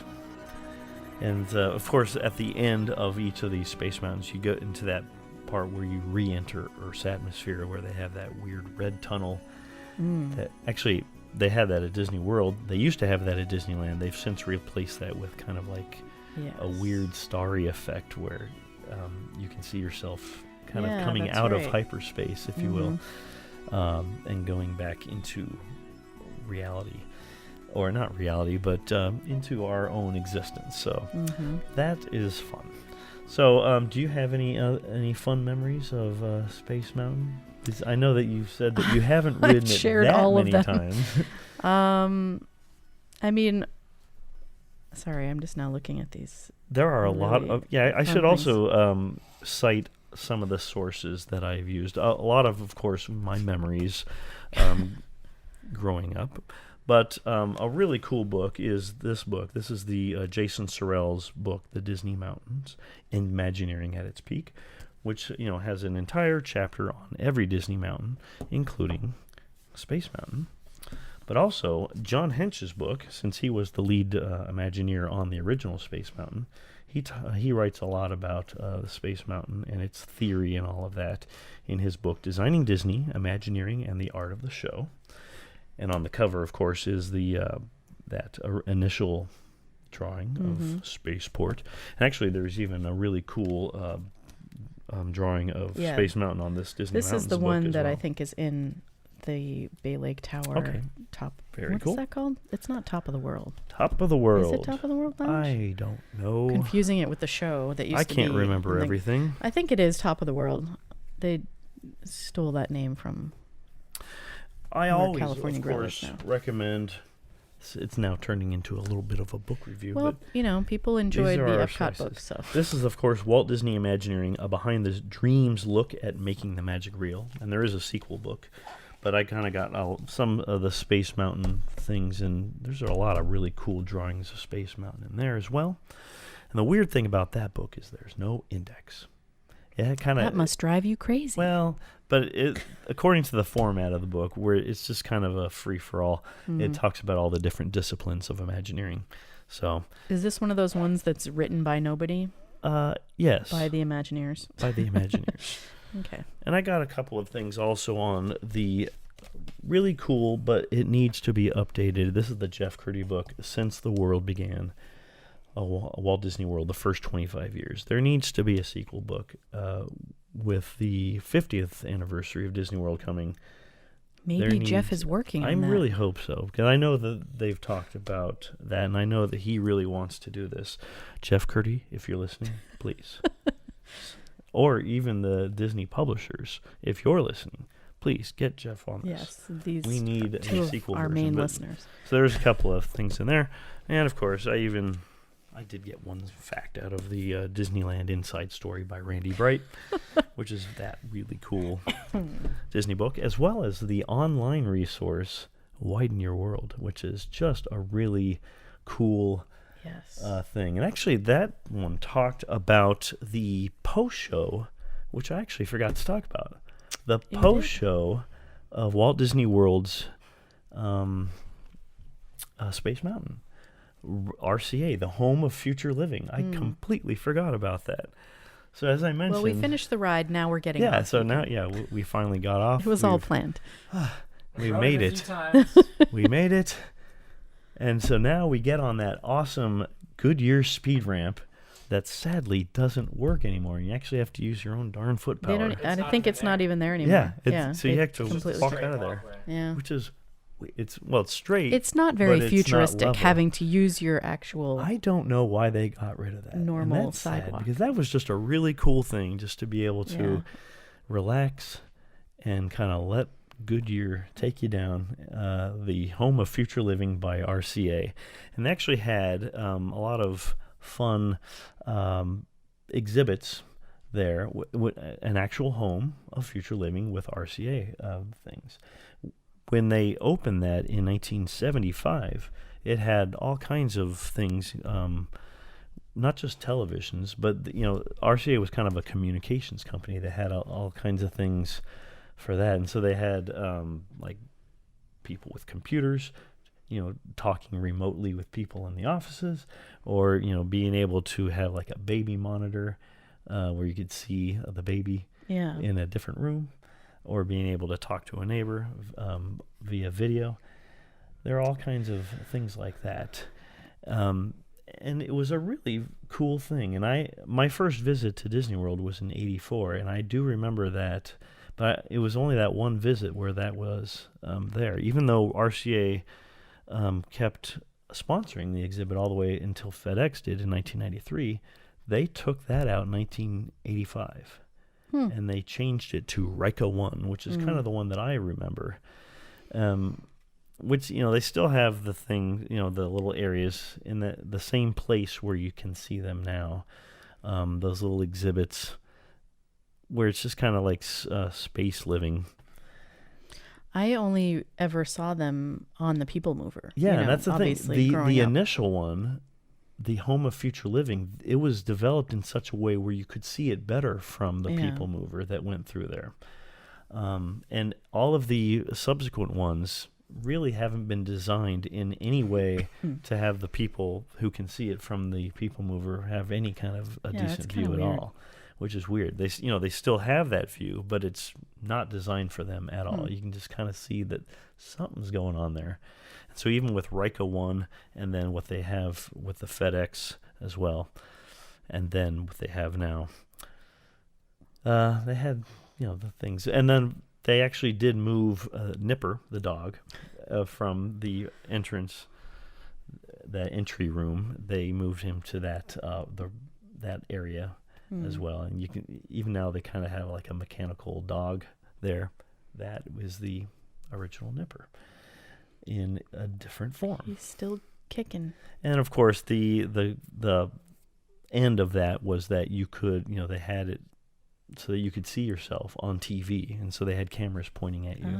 And of course, at the end of each of these space mountains, you go into that part where you re-enter Earth's atmosphere, where they have that weird red tunnel. That actually they had that at Disney World. They used to have that at Disneyland. They've since replaced that with kind of like a weird starry effect where you can see yourself kind of coming that's out of right. hyperspace, if you will, and going back into reality. Or not reality, but into our own existence. So that is fun. So do you have any fun memories of Space Mountain? 'Cause I know that you've said that you haven't ridden it shared that all of many them. times. I mean, sorry, I'm just now looking at these. There are a lot Really of... Yeah, I fun should things. also cite some of the sources that I've used. A lot of course, my memories growing up. But a really cool book is this book. This is the Jason Sorrell's book, The Disney Mountains, Imagineering at its Peak, which has an entire chapter on every Disney mountain, including Space Mountain. But also, John Hench's book, since he was the lead Imagineer on the original Space Mountain, he writes a lot about the Space Mountain and its theory and all of that in his book, Designing Disney, Imagineering and the Art of the Show. And on the cover, of course, is that initial drawing of Spaceport. And actually, there's even a really cool drawing of Space Mountain on this Disney This Mountains is the book one as that I well. think is in the Bay Lake Tower. Okay. Top. Very What's cool. that called? It's not Top of the World. Top of the World. Is it Top of the World Lounge? I don't know. Confusing it with the show that used I to be. can't remember in the- everything. I think it is Top of the World. They stole that name from. I Where always, California of Grill is course, now. recommend... It's now turning into a little bit of a book review. Well, but people enjoyed these the are our Epcot choices. book, so. This is, of course, Walt Disney Imagineering, a behind-the-dreams look at making the magic real. And there is a sequel book. But I kind of got some of the Space Mountain things, and there's a lot of really cool drawings of Space Mountain in there as well. And the weird thing about that book is there's no index. Yeah, That must drive you crazy. Well, but according to the format of the book, where it's just kind of a free-for-all, it talks about all the different disciplines of Imagineering. So, Is this one of those ones that's written by nobody? yes. By the Imagineers? By the Imagineers. Okay. And I got a couple of things also on the really cool, but it needs to be updated. This is the Jeff Curdy book, Since the World Began, a Walt Disney World, the first 25 years. There needs to be a sequel book with the 50th anniversary of Disney World coming. Maybe Jeff is working on that. I really hope so, because I know that they've talked about that, and I know that he really wants to do this. Jeff Curdy, if you're listening, please. Or even the Disney publishers, if you're listening, please get Jeff on this. Yes, these We need two a of sequel our version, main but- listeners. So there's a couple of things in there, and of course, I did get one fact out of the Disneyland Inside Story by Randy Bright, which is that really cool Disney book, as well as the online resource Widen Your World, which is just a really cool thing. And actually, that one talked about the post-show, which I actually forgot to talk about. The post-show of Walt Disney World's Space Mountain, RCA, the home of future living. I completely forgot about that. So as I mentioned, Well, we finished the ride. Now we're getting off. So now, we finally got off. It was all planned. We made it. We made it. And so now we get on that awesome Goodyear speed ramp that sadly doesn't work anymore. You actually have to use your own darn foot power. I think it's not even there anymore. So you have to completely walk out of there. Yeah. Which is, it's straight. It's not very but it's futuristic not having to use your actual. I don't know why they got rid of that. Normal and that's sidewalk. Sad, because that was just a really cool thing, just to be able to relax and kind of let Goodyear take you down, the home of future living by RCA, and they actually had a lot of fun exhibits there, an actual home of future living with RCA things. When they opened that in 1975, it had all kinds of things, not just televisions, but RCA was kind of a communications company that had all kinds of things for that. And so they had like people with computers, talking remotely with people in the offices, or being able to have like a baby monitor where you could see the baby in a different room, or being able to talk to a neighbor via video. There are all kinds of things like that. And it was a really cool thing. And my first visit to Disney World was in '84, and I do remember that. But it was only that one visit where that was there. Even though RCA kept sponsoring the exhibit all the way until FedEx did in 1993, they took that out in 1985. And they changed it to Rika 1, which is kind of the one that I remember. Which, they still have the thing, the little areas in the same place where you can see them now. Those little exhibits where it's just kind of like space living. I only ever saw them on the People Mover. Yeah, that's the thing. The up. initial one, the Home of Future Living, it was developed in such a way where you could see it better from the People Mover that went through there. And all of the subsequent ones really haven't been designed in any way to have the people who can see it from the People Mover have any kind of a decent view at all, which is weird. They still have that view, but it's not designed for them at all. You can just kind of see that something's going on there. So even with Rika 1, and then what they have with the FedEx as well, and then what they have now, they had the things, and then they actually did move Nipper, the dog, from the entrance, the entry room. They moved him to that area as well, and you can even now they kind of have like a mechanical dog there. That was the original Nipper in a different form. He's still kicking. And of course, the end of that was that you could, they had it so that you could see yourself on TV, and so they had cameras pointing at you,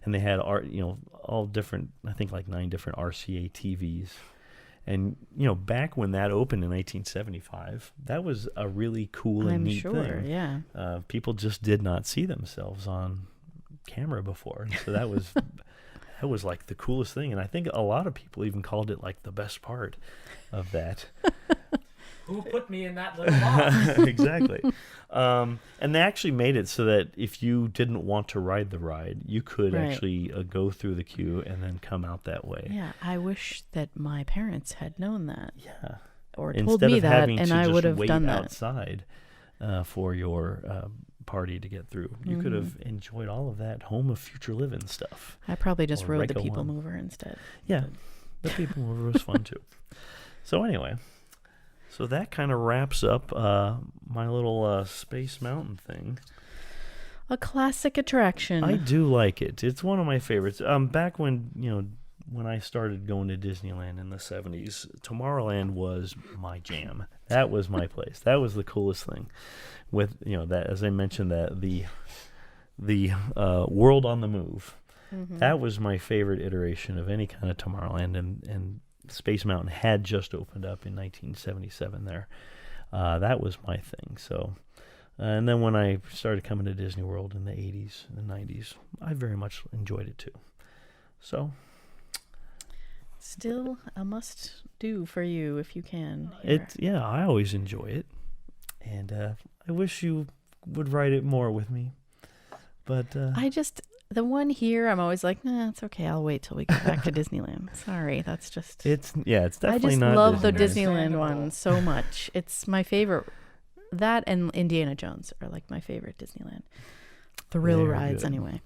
and they had all different, I think like 9 different RCA TVs. And back when that opened in 1975, that was a really cool and neat thing. Yeah. People just did not see themselves on camera before, and so that was that was like the coolest thing. And I think a lot of people even called it like the best part of that. Who put me in that little box? Exactly. And they actually made it so that if you didn't want to ride the ride, you could actually go through the queue and then come out that way. Yeah, I wish that my parents had known that. Yeah. Or told me that, and I would have done that. Outside for your party to get through. You could have enjoyed all of that Home of Future Living stuff. I probably just rode the Rika People 1. Mover instead. Yeah, the People Mover was fun too. So anyway, so that kind of wraps up my little Space Mountain thing. A classic attraction. I do like it. It's one of my favorites. Back when when I started going to Disneyland in the 70s, Tomorrowland was my jam. That was my place. That was the coolest thing. With that, as I mentioned, that the World on the Move. That was my favorite iteration of any kind of Tomorrowland, and Space Mountain had just opened up in 1977 there. That was my thing. So, and then when I started coming to Disney World in the 80s and 90s, I very much enjoyed it too. So, Still a must do for you if you can. I always enjoy it, and I wish you would write it more with me. But the one here, I'm always like, nah, it's okay. I'll wait till we get back to Disneyland. Sorry, that's just. It's definitely I just not. love the Disneyland. Disneyland one so much. It's my favorite. That and Indiana Jones are like my favorite Disneyland thrill Very rides, good. anyway.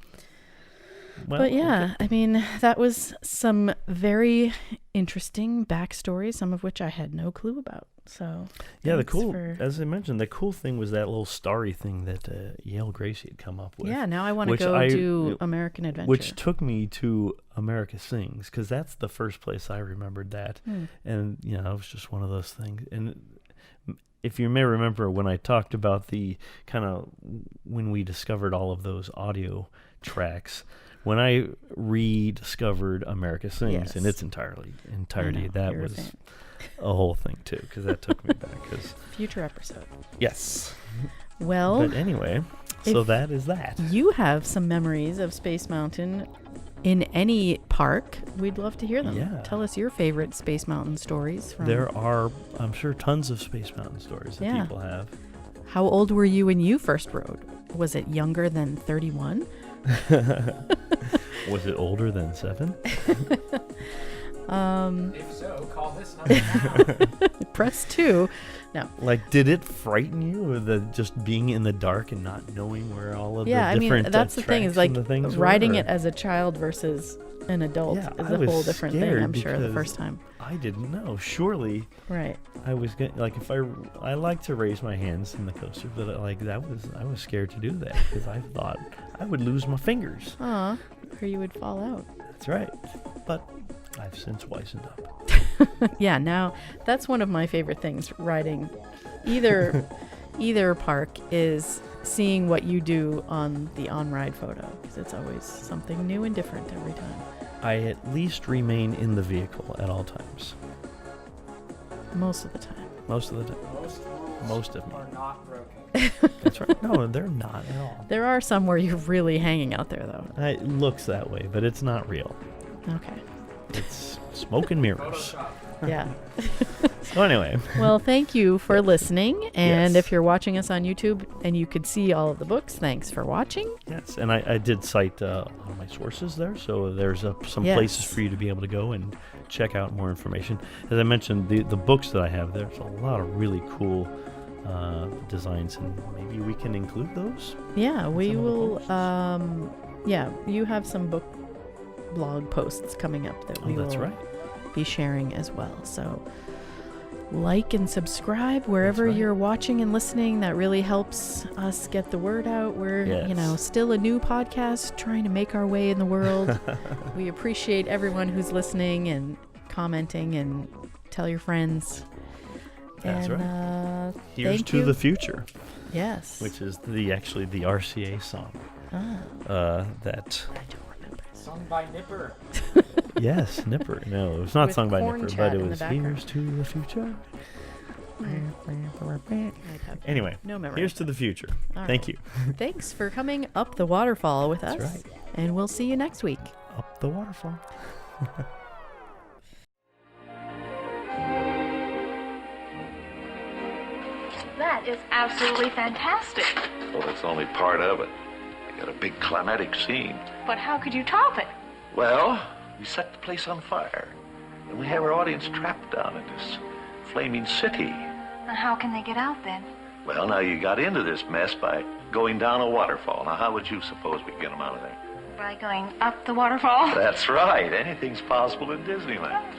Well, But yeah, I mean, that was some very interesting backstory, some of which I had no clue about. So yeah, thanks as I mentioned, the cool thing was that little starry thing that Yale Gracie had come up with. Yeah, now I want to which go do American Adventure. Which took me to America Sings, because that's the first place I remembered that. And, it was just one of those things. And if you may remember when I talked about when we discovered all of those audio tracks, when I rediscovered America Sings in its entirety, that was a whole thing too, because that took me back. Future episode. Yes. Well, but anyway, so that is that. You have some memories of Space Mountain in any park. We'd love to hear them. Yeah. Tell us your favorite Space Mountain stories. There are, I'm sure, tons of Space Mountain stories that people have. How old were you when you first rode? Was it younger than 31? Was it older than 7? If so, call this number now. Press 2. No. Like, did it frighten you, or just being in the dark and not knowing where all of the different that's the thing, is like riding it as a child versus an adult is a whole different thing, I'm sure, the first time. I didn't know. Surely, right? I was if I like to raise my hands in the coaster, but I was scared to do that because I thought I would lose my fingers. Or you would fall out. That's right. But I've since wisened up. Yeah, now that's one of my favorite things riding either park is seeing what you do on the on-ride photo, because it's always something new and different every time. I at least remain in the vehicle at all times. Most of the time. Most of them are not broken. That's right. No, they're not at all. There are some where you're really hanging out there, though. It looks that way, but it's not real. Okay. It's smoke and mirrors. Yeah. So anyway. Well, thank you for listening. And Yes. if you're watching us on YouTube and you could see all of the books, thanks for watching. Yes, and I did cite all my sources there, so there's some places for you to be able to go and check out more information. As I mentioned, the books that I have, there's a lot of really cool designs, and maybe we can include those. Yeah, we will. You have some book blog posts coming up that we will be sharing as well. So like and subscribe wherever you're watching and listening. That really helps us get the word out. We're still a new podcast trying to make our way in the world. We appreciate everyone who's listening and commenting, and tell your friends. That's right. Here's to the future. Yes. Which is the RCA song. That I don't remember. Sung by Nipper. Yes, Nipper. No, it's not With sung by corn Nipper, chat but it in the was background. Here's to the future. Anyway, no memory. here's to the future. All Thank right. you. Thanks for coming up the waterfall with us. That's right. And we'll see you next week. Up the waterfall. That is absolutely fantastic. Well, that's only part of it. We got a big climatic scene. But how could you top it? Well, we set the place on fire, and we have our audience trapped down in this flaming city. And how can they get out then? Well, now you got into this mess by going down a waterfall. Now, how would you suppose we get them out of there? By going up the waterfall? That's right. Anything's possible in Disneyland.